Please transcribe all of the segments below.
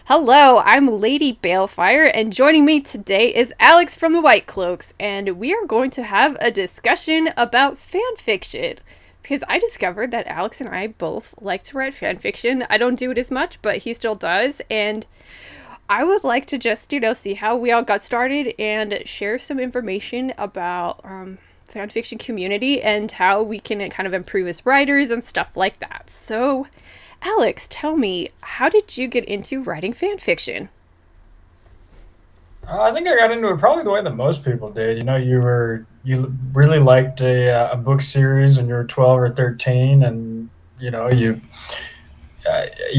Hello, I'm Lady Balefire, and joining me today is Alex from the White Cloaks, and we are going to have a discussion about fan fiction. Because I discovered that Alex and I both like to write fan fiction. I don't do it as much, but he still does, and I would like to just, see how we all got started and share some information about fan fiction community and how we can kind of improve as writers and stuff like that. So, Alex, tell me, how did you get into writing fan fiction? I think I got into it probably the way that most people did. You really liked a book series when you were 12 or 13, and you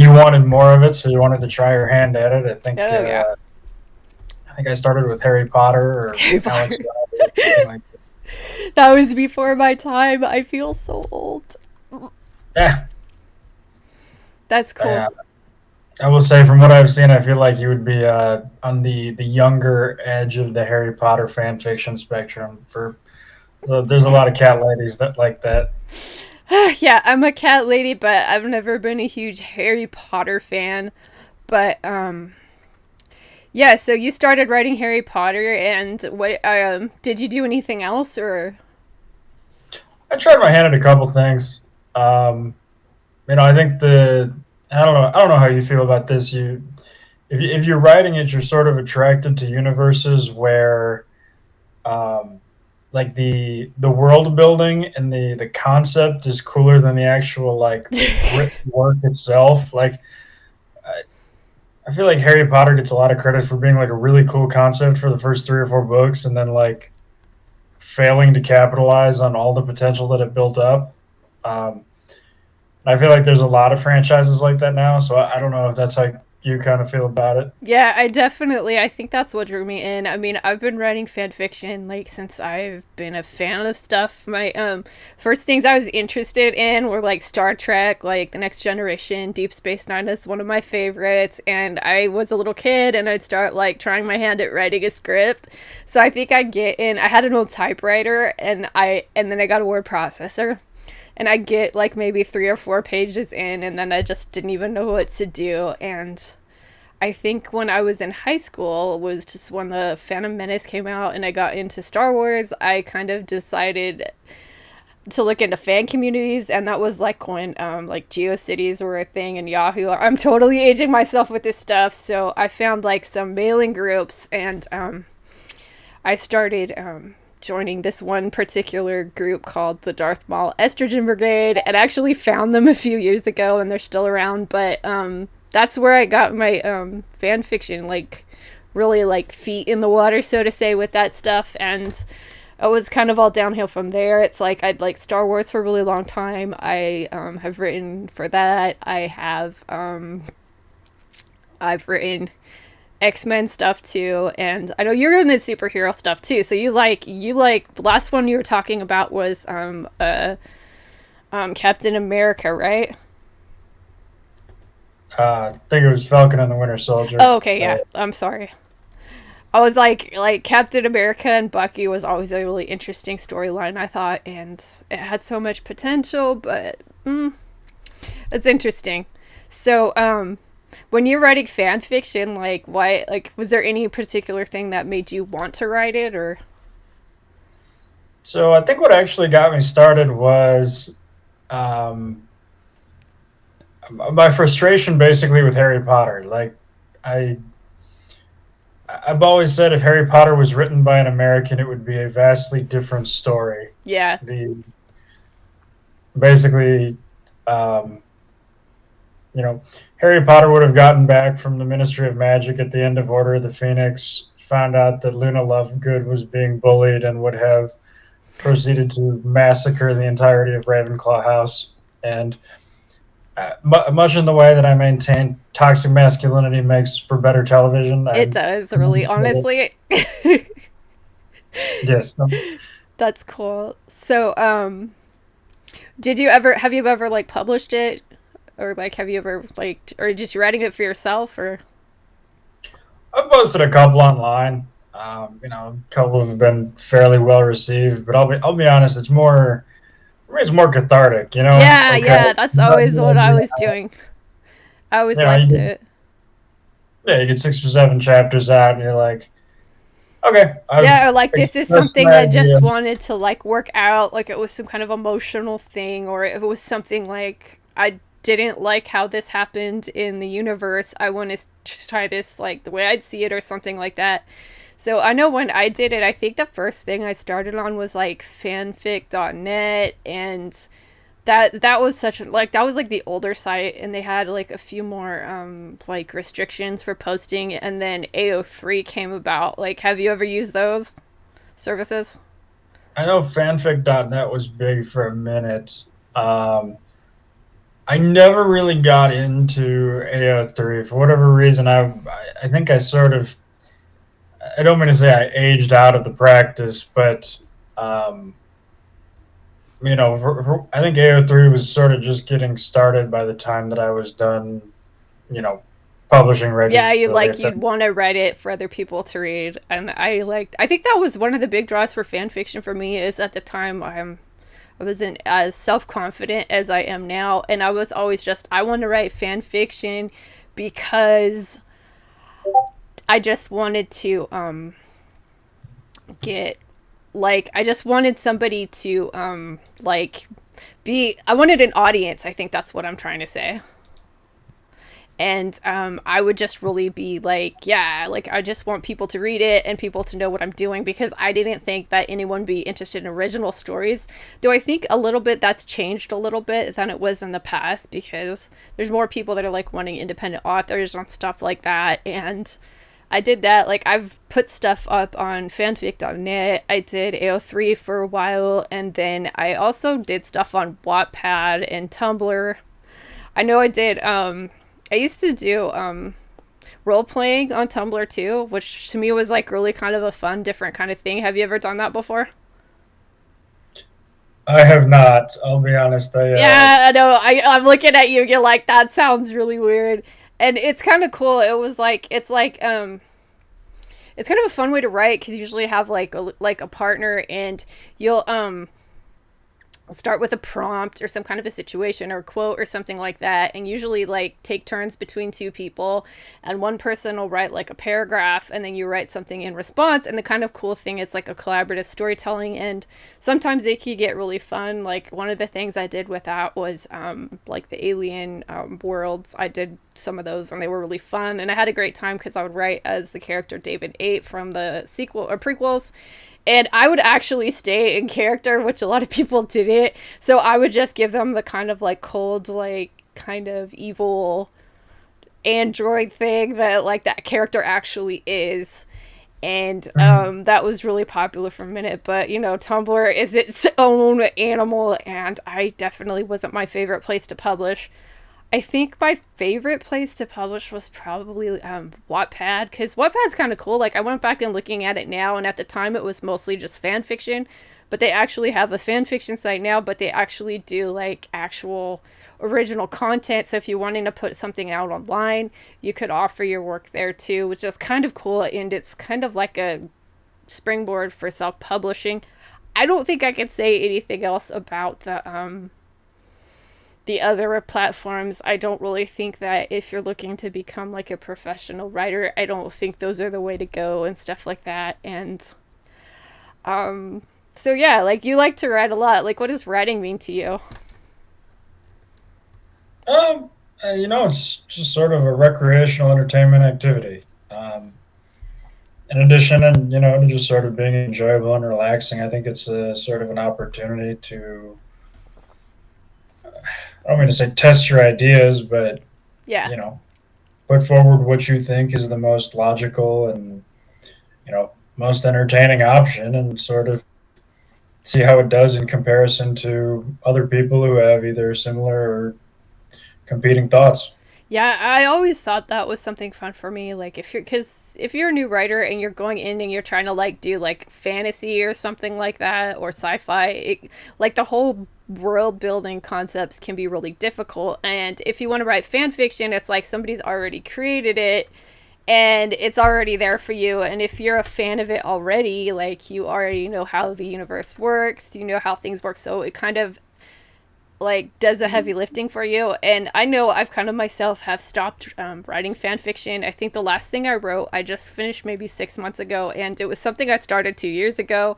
wanted more of it, so you wanted to try your hand at it. Oh yeah, I think I started with Harry Potter or Harry Alex Potter. Ross, something like That was before my time. I feel so old. that. That's cool. Yeah, I will say from what I've seen, I feel like you would be on the younger edge of the Harry Potter fan fiction spectrum. There's a lot of cat ladies that like that. Yeah, I'm a cat lady, but I've never been a huge Harry Potter fan. But yeah. So you started writing Harry Potter, and what? Did you do anything else, or? I tried my hand at a couple things. Um, I think I don't know how you feel about this. If you're writing it, you're sort of attracted to universes where, um, like the world building and the concept is cooler than the actual like written work itself. I, I feel like Harry Potter gets a lot of credit for being like a really cool concept for the first three or four books, and then like failing to capitalize on all the potential that it built up. Um, I feel like there's a lot of franchises like that now, so I don't know if that's how you kind of feel about it. Yeah, I think that's what drew me in. I mean, I've been writing fan fiction like since I've been a fan of stuff. My first things I was interested in were like Star Trek, like The Next Generation, Deep Space Nine is one of my favorites, and I was a little kid and I'd start like trying my hand at writing a script. So I think I get in I had an old typewriter and then I got a word processor and I get like maybe 3 or 4 pages in and then I just didn't even know what to do. And I think when I was in high school was just when the Phantom Menace came out and I got into Star Wars, I kind of decided to look into fan communities, and that was like when like GeoCities were a thing and Yahoo. I'm totally aging myself with this stuff, so I found like some mailing groups, and I started joining this one particular group called the Darth Maul Estrogen Brigade, and actually found them a few years ago, and they're still around. But that's where I got my fan fiction, like really like feet in the water, so to say, with that stuff. And it was kind of all downhill from there. It's like I'd like Star Wars for a really long time. I have written for that. I've written X-Men stuff too, and I know you're into superhero stuff too. So you like the last one you were talking about was Captain America, right? I think it was Falcon and the Winter Soldier. Oh, okay, yeah. I'm sorry. I was like Captain America and Bucky was always a really interesting storyline, I thought, and it had so much potential, but it's interesting. So, when you're writing fan fiction, like why like was there any particular thing that made you want to write it, or? So I think what actually got me started was um, my frustration basically with Harry Potter. I I've always said if Harry Potter was written by an American, it would be a vastly different story. Yeah. The basically, um, Harry Potter would have gotten back from the Ministry of Magic at the end of Order of the Phoenix, found out that Luna Lovegood was being bullied, and would have proceeded to massacre the entirety of Ravenclaw House. And much in the way that I maintain toxic masculinity makes for better television, It does, I'm really, sure that- honestly. yes, That's cool. So, did you ever have you ever like published it, or like have you ever like or just writing it for yourself, or? I've posted a couple online. A couple have been fairly well received, but I'll be honest, it's more for me, it's more cathartic. Yeah, Okay, yeah, that's always what I was doing. I always you know, you liked get it. Yeah, you get 6 or 7 chapters out, and you're like, okay, Yeah, I've or like this is expressed something my I idea. just wanted to like work out, like it was some kind of emotional thing, or if it was something like I didn't like how this happened in the universe, I want to try this like the way I'd see it or something like that. So I know when I did it, I think the first thing I started on was like fanfic.net, and that was such a, like that was like the older site, and they had like a few more like restrictions for posting, and then AO3 came about. Like, have you ever used those services? I know fanfic.net was big for a minute. Um, I never really got into AO3 for whatever reason. I think I sort of, I don't mean to say I aged out of the practice, but um, I think AO3 was sort of just getting started by the time that I was done, you know, publishing Yeah, you regularly. like If that, you'd want to write it for other people to read, and I think that was one of the big draws for fan fiction for me. Is at the time I wasn't as self confident as I am now, and I was always just I want to write fan fiction because I just wanted to get like I just wanted somebody to like be I wanted an audience. I think that's what I'm trying to say. And I would just really be like, yeah, like I just want people to read it and people to know what I'm doing, because I didn't think that anyone would be interested in original stories. Though I think a little bit that's changed a little bit than it was in the past, because there's more people that are like wanting independent authors and stuff like that. And I did that. Like I've put stuff up on fanfic.net. I did AO3 for a while, and then I also did stuff on Wattpad and Tumblr. I know I did I used to do role playing on Tumblr too, which to me was like really kind of a fun, different kind of thing. Have you ever done that before? I have not. I'll be honest. Yeah, I know. I'm looking at you. You're like, that sounds really weird, and it's kind of cool. It was like it's kind of a fun way to write, because you usually have like a partner, and you'll start with a prompt or some kind of a situation or a quote or something like that, and usually like take turns between two people, and one person will write like a paragraph, and then you write something in response. And the kind of cool thing, it's like a collaborative storytelling, and sometimes they can get really fun. Like one of the things I did with that was like the alien worlds. I did some of those, and they were really fun, and I had a great time because I would write as the character David 8 from the sequel or prequels, and I would actually stay in character, which a lot of people didn't. So I would just give them the kind of like cold, like kind of evil android thing that like that character actually is. And Mhm. that was really popular for a minute. But you know, Tumblr is its own animal, and I definitely wasn't my favorite place to publish. I think my favorite place to publish was probably Wattpad, because Wattpad's kind of cool. Like I went back and looking at it now, and at the time it was mostly just fan fiction, but they actually have a fan fiction site now. But they actually do like actual original content. So if you wanted to put something out online, you could offer your work there too, which is kind of cool. And it's kind of like a springboard for self publishing. I don't think I could say anything else about the other platforms. I don't really think that if you're looking to become like a professional writer, I don't think those are the way to go and stuff like that. And um so yeah, like you like to write a lot. Like what does writing mean to you? Um, it's just sort of a recreational entertainment activity. In addition, and to just sort of being enjoyable and relaxing, I think it's a sort of an opportunity to, I don't mean to say test your ideas, but Yeah. you know, put forward what you think is the most logical and most entertaining option, and sort of see how it does in comparison to other people who have either similar or competing thoughts. Yeah, I always thought that was something fun for me. Like if you're a new writer and you're going in and you're trying to like do like fantasy or something like that, or sci-fi, like the whole world building concepts can be really difficult. And if you want to write fan fiction, it's like somebody's already created it and it's already there for you. And if you're a fan of it already, like you already know how the universe works, you know how things work. So it kind of like does the heavy lifting for you. And I know I've kind of myself have stopped writing fan fiction. I think the last thing I wrote I just finished maybe 6 months ago, and it was something I started 2 years ago.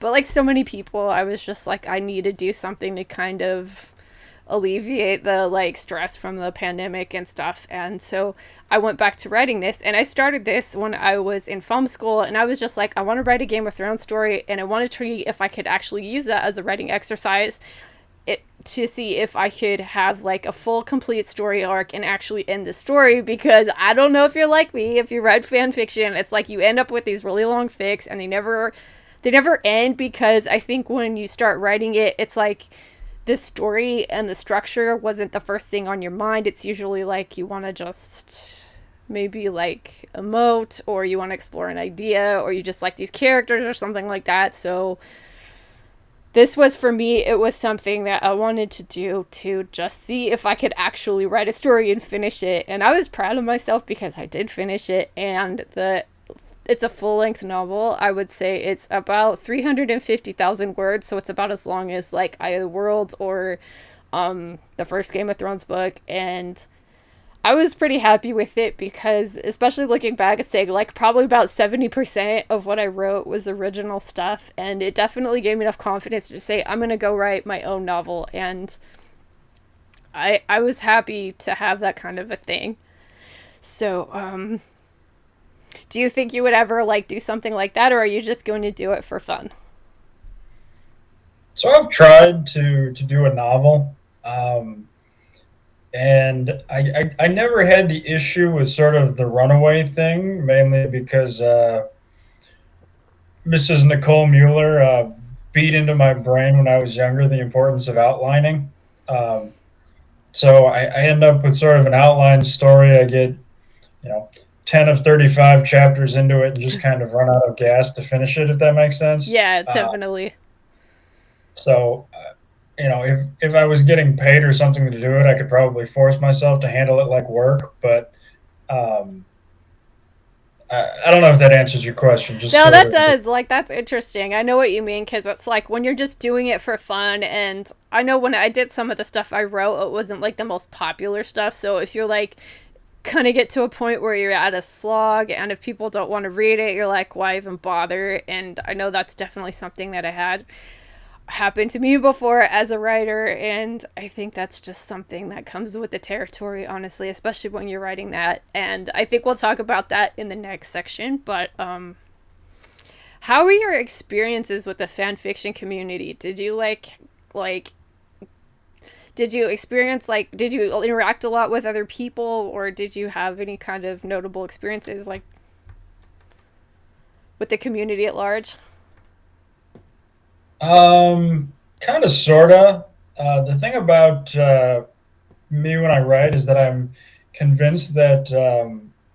But like so many people, I was just like, I need to do something to kind of alleviate the like stress from the pandemic and stuff. And so I went back to writing this, and I started this when I was in film school, and I was just like, I want to write a Game of Thrones story, and I wanted to see if I could actually use that as a writing exercise, to see if I could have like a full complete story arc and actually end the story. Because I don't know if you're like me, if you read fan fiction, it's like you end up with these really long fics and they never end, because I think when you start writing it, it's like the story and the structure wasn't the first thing on your mind. It's usually like you want to just maybe like emote, or you want to explore an idea, or you just like these characters or something like that. So this was, for me, it was something that I wanted to do to just see if I could actually write a story and finish it. And I was proud of myself because I did finish it, and it's a full-length novel. I would say it's about 350,000 words, so it's about as long as like Eye of the World or the first Game of Thrones book. And I was pretty happy with it because, especially looking back and saying, like, probably about 70% of what I wrote was original stuff, and it definitely gave me enough confidence to say, I'm going to go write my own novel. And I was happy to have that kind of a thing. So, do you think you would ever, like, do something like that, or are you just going to do it for fun? So I've tried to do a novel. And I never had the issue with sort of the runaway thing, mainly because Mrs. Nicole Mueller beat into my brain when I was younger the importance of outlining. Um, so I end up with sort of an outline story. I get, you know, 10 of 35 chapters into it and just kind of run out of gas to finish it, if that makes sense. Yeah, definitely. So, if I was getting paid or something to do it, I could probably force myself to handle it like work. But um, I don't know if that answers your question. Just No, sort that of. does. Like, that's interesting. I know what you mean, because it's like when you're just doing it for fun. And I know when I did some of the stuff I wrote, it wasn't like the most popular stuff. So if you're like, kind of get to a point where you're at a slog, and if people don't want to read it, you're like, why even bother? And I know that's definitely something that I had happened to me before as a writer, and I think that's just something that comes with the territory, honestly, especially when you're writing that. And I think we'll talk about that in the next section. But how were your experiences with the fan fiction community? Did you like did you experience, like, did you interact a lot with other people, or did you have any kind of notable experiences like with the community at large? Kind of, sorta. The thing about me when I write is that I'm convinced that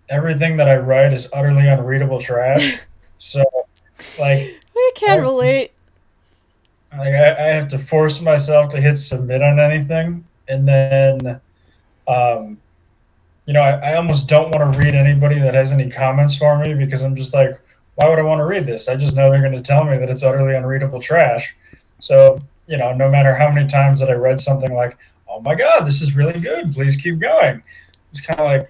everything that I write is utterly unreadable trash. So, like, I I, can relate. I have to force myself to hit submit on anything, and then, um, I almost don't want to read anybody that has any comments for me because I'm just like, why would I want to read this? I just know they're going to tell me that it's utterly unreadable trash. So, no matter how many times that I read something like, oh my God, this is really good. Please keep going. It's kind of like,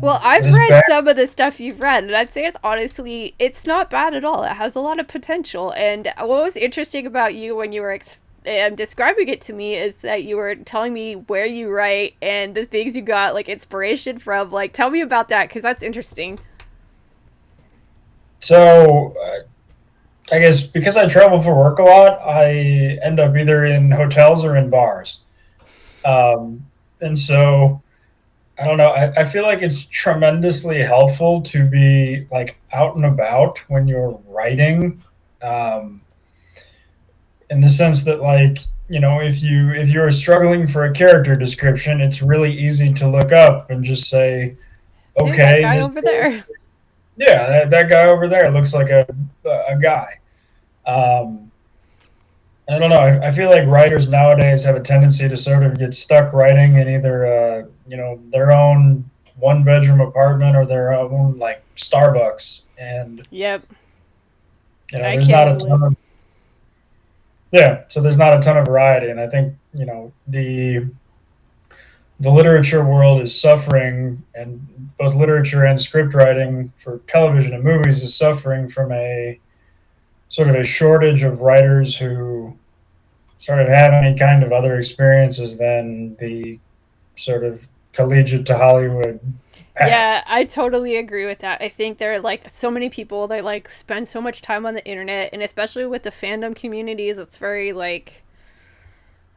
Well, I've this read bad. some of the stuff you've read, and I'd say it's honestly, it's not bad at all. It has a lot of potential. And what was interesting about you when you were describing it to me is that you were telling me where you write and the things you got like inspiration from. Like, tell me about that, because that's interesting. So, I guess because I travel for work a lot, I end up either in hotels or in bars. And so, I don't know. I feel like it's tremendously helpful to be like out and about when you're writing, um, in the sense that, like, if you're struggling for a character description, it's really easy to look up and just say, Hey, that okay, guy this, over there. yeah, that guy over there looks like a guy. Um, I don't know. I feel like writers nowadays have a tendency to sort of get stuck writing in either their own one bedroom apartment or their own like Starbucks, and Yep, I there's not can a relate. ton of Yeah, so there's not a ton of variety, and I think the literature world is suffering, and both literature and script writing for television and movies is suffering from a sort of a shortage of writers who sort of have any kind of other experiences than the sort of collegiate to Hollywood path. Yeah, I totally agree with that. I think there are like so many people that like spend so much time on the internet, and especially with the fandom communities, it's very like,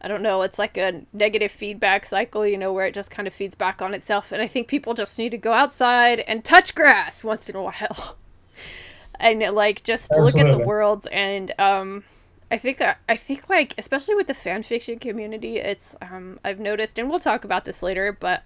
I don't know, it's like a negative feedback cycle, where it just kind of feeds back on itself. And I think people just need to go outside and touch grass once in a while and like just look at the Absolutely. worlds. And I think like especially with the fan fiction community, it's I've noticed, and we'll talk about this later, but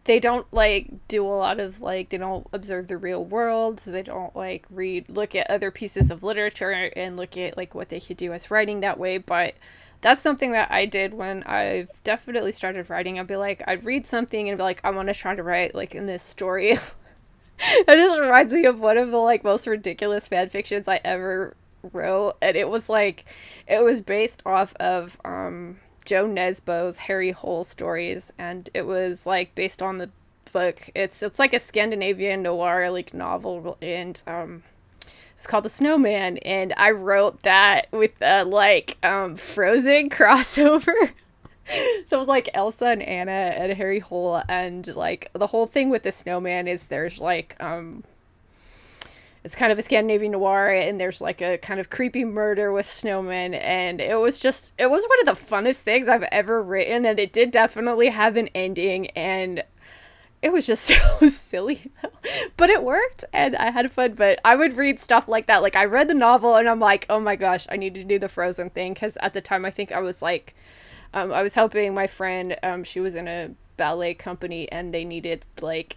they don't like do a lot of like, they don't observe the real world, so they don't like look at other pieces of literature and look at like what they could do as writing that way. But that's something that I did when I've definitely started writing. I'd be like, I'd read something and be like, I want to try to write like in this story. It just reminds me of one of the like most ridiculous fan fictions I ever wrote, and it was like, it was based off of Joe Nesbo's Harry Hole stories, and it was like based on the book. It's like a Scandinavian noir like novel, and it's called The Snowman, and I wrote that with a like Frozen crossover. So it was like Elsa and Anna and Harry Hole, and like the whole thing with the snowman is there's like it's kind of a Scandinavian noir, and there's like a kind of creepy murder with snowmen, and it was one of the funnest things I've ever written, and it did definitely have an ending, and it was just so silly though. But it worked and I had fun. But I would read stuff like that. Like I read the novel and I'm like, oh my gosh, I need to do the Frozen thing, because at the time I think I was like I was helping my friend. She was in a ballet company, and they needed like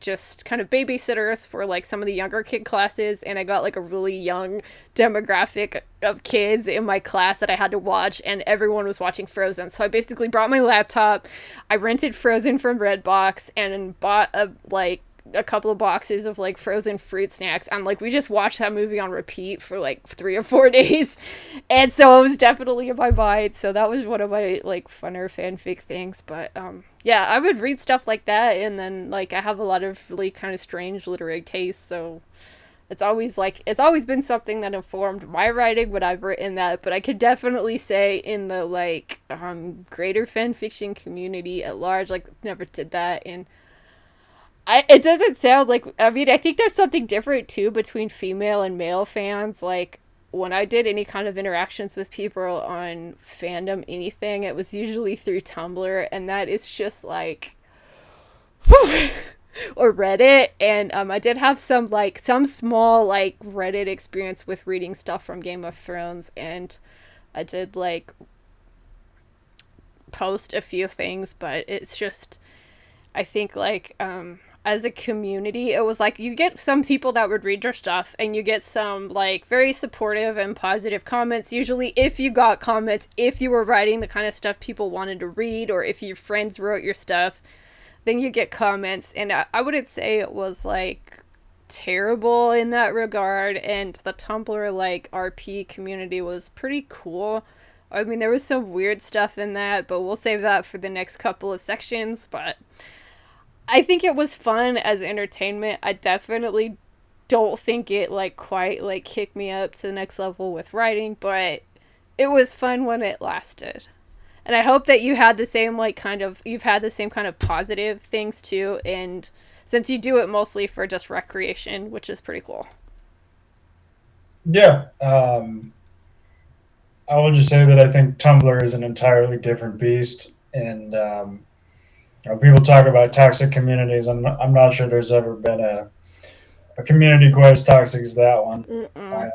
just kind of babysitters for like some of the younger kid classes, and I got like a really young demographic of kids in my class that I had to watch, and everyone was watching Frozen. So I basically brought my laptop, I rented Frozen from Redbox, and bought a couple of boxes of like frozen fruit snacks, and like we just watched that movie on repeat for like 3 or 4 days. And so it was definitely in my mind, so that was one of my like funner fanfic things. But yeah, I would read stuff like that, and then like I have a lot of really kind of strange literary tastes, so it's always been something that informed my writing when I've written that. But I could definitely say in the like greater fan fiction community at large, like never did that. And it doesn't sound like, I mean, I think there's something different too between female and male fans. Like when I did any kind of interactions with people on fandom anything, it was usually through Tumblr, and that is just like whew, or Reddit. And I did have some small like Reddit experience with reading stuff from Game of Thrones, and I did like post a few things, but it's just, I think like as a community, it was like you get some people that would read your stuff, and you get some like very supportive and positive comments. Usually, if you got comments, if you were writing the kind of stuff people wanted to read, or if your friends wrote your stuff, then you get comments. And I wouldn't say it was like terrible in that regard. And the Tumblr like RP community was pretty cool. I mean, there was some weird stuff in that, but we'll save that for the next couple of sections. But I think it was fun as entertainment. I definitely don't think it like quite like kicked me up to the next level with writing, but it was fun when it lasted. And I hope that you had the same like kind of, you've had the same kind of positive things too, and since you do it mostly for just recreation, which is pretty cool. Yeah, I will just say that I think Tumblr is an entirely different beast, and people talk about toxic communities. I'm not sure there's ever been a community quite as toxic as that one. Mm-mm. Uh,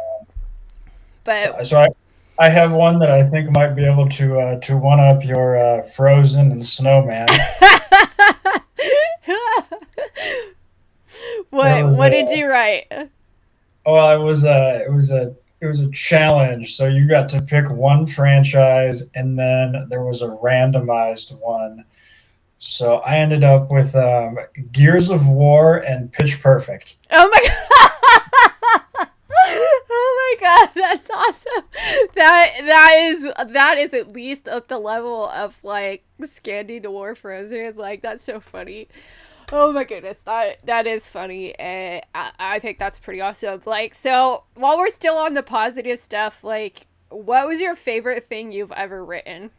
But so I have one that I think might be able to one up your Frozen and Snowman. That was what did you write? well, it was a challenge. So you got to pick one franchise, and then there was a randomized one. So I ended up with Gears of War and Pitch Perfect. Oh my god. Oh that is at least at the level of like Scandi Noir Frozen. Like that's so funny. Oh my goodness, that is funny, and I think that's pretty awesome. Like, so while we're still on the positive stuff, like, what was your favorite thing you've ever written?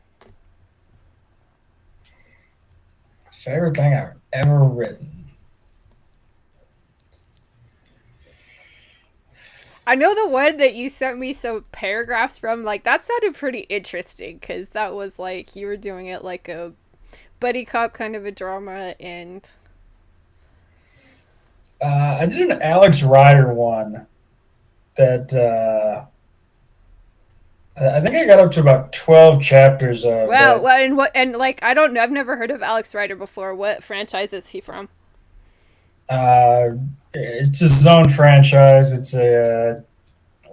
Favorite thing I've ever written. I know the one that you sent me some paragraphs from, like, that sounded pretty interesting because that was like you were doing it like a buddy cop kind of a drama, and I did an Alex Rider one that I think I got up to about 12 chapters of wow, that. and like I don't know, I've never heard of Alex Rider before. What franchise is he from? Uh, it's his own franchise. It's a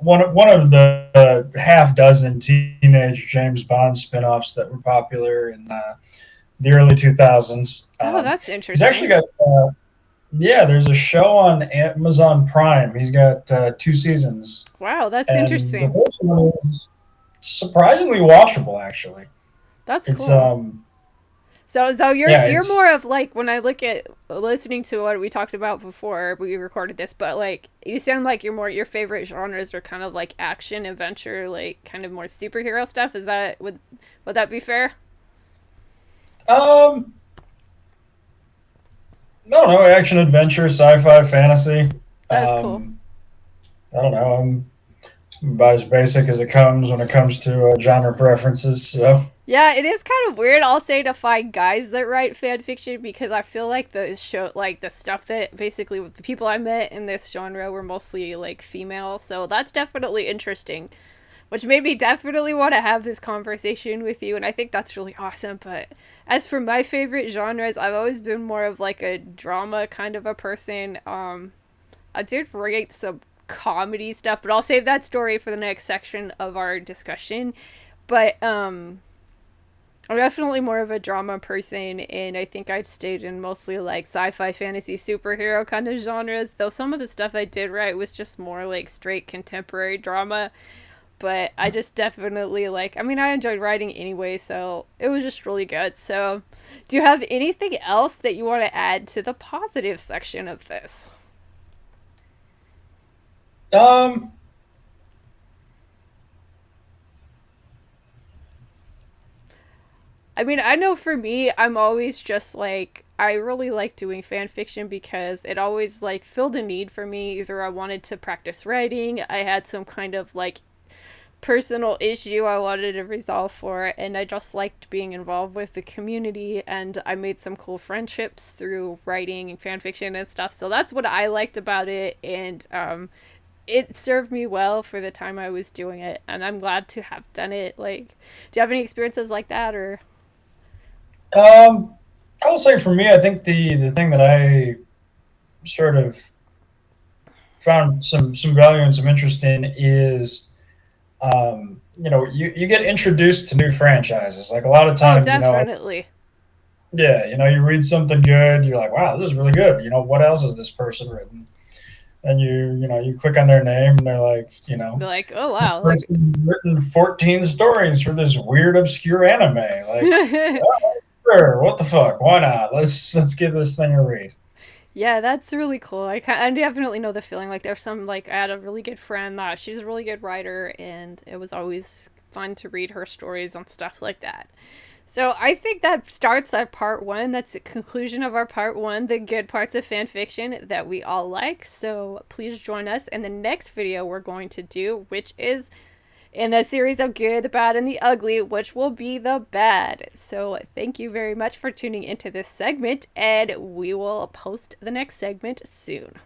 one of the half dozen teenage James Bond spinoffs that were popular in the early 2000s. Oh, that's He's actually interesting. got yeah. There's a show on Amazon Prime. He's got 2 seasons, Wow, that's and the interesting. first one is surprisingly watchable. Actually, That's it's cool. So yeah, you're it's more of like when I look at listening to what we talked about before we recorded this, but like you sound like you're more your favorite genres are kind of like action, adventure, like kind of more superhero stuff. Is that would that be fair? um I don't know, action adventure, sci-fi, fantasy. That's cool. Um, I don't know. I'm about as basic as it comes when it comes to genre preferences. So, Yeah, it is kind of weird. I'll say to find guys that write fan fiction because I feel like the show, like the stuff that basically with the people I met in this genre were mostly like female. So that's definitely interesting, which made me definitely want to have this conversation with you. And I think that's really awesome. But as for my favorite genres, I've always been more of like a drama kind of a person. I did write some comedy stuff, but I'll save that story for the next section of our discussion. But I'm definitely more of a drama person, and I think I'd stayed in mostly like sci-fi, fantasy, superhero kind of genres. Though some of the stuff I did write was just more like straight contemporary drama. But I just definitely like. I mean, I enjoyed writing anyway, so it was just really good. So, do you have anything else that you want to add to the positive section of this? um, I mean, I know for me, I'm always just like I really like doing fan fiction because it always like filled a need for me. Either I wanted to practice writing, I had some kind of like personal issue I wanted to resolve for, and I just liked being involved with the community, and I made some cool friendships through writing and fan fiction and stuff. So that's what I liked about it, and it served me well for the time I was doing it, and I'm glad to have done it. Like, do you have any experiences like that, or? um, I will say for me, I think the thing that I sort of found some value and some interest in is you get introduced to new franchises. Like a lot of Oh, times, definitely. yeah, you read something good, you're like, wow, this is really good. What else has this person written? And you click on their name, and they're like, Be like, oh this wow, like, person written 14 stories for this weird obscure anime. Like, oh, sure, what the fuck? Why not? Let's give this thing a read. yeah, that's really cool. I definitely know the feeling. Like, there's some like I had a really good friend that she's a really good writer, and it was always fun to read her stories and stuff like that. So I think that starts at part one. That's the conclusion of our part one, the good parts of fan fiction that we all like. So please join us in the next video we're going to do, which is in the series of good, the bad, and the ugly, which will be the bad. So thank you very much for tuning into this segment, and we will post the next segment soon.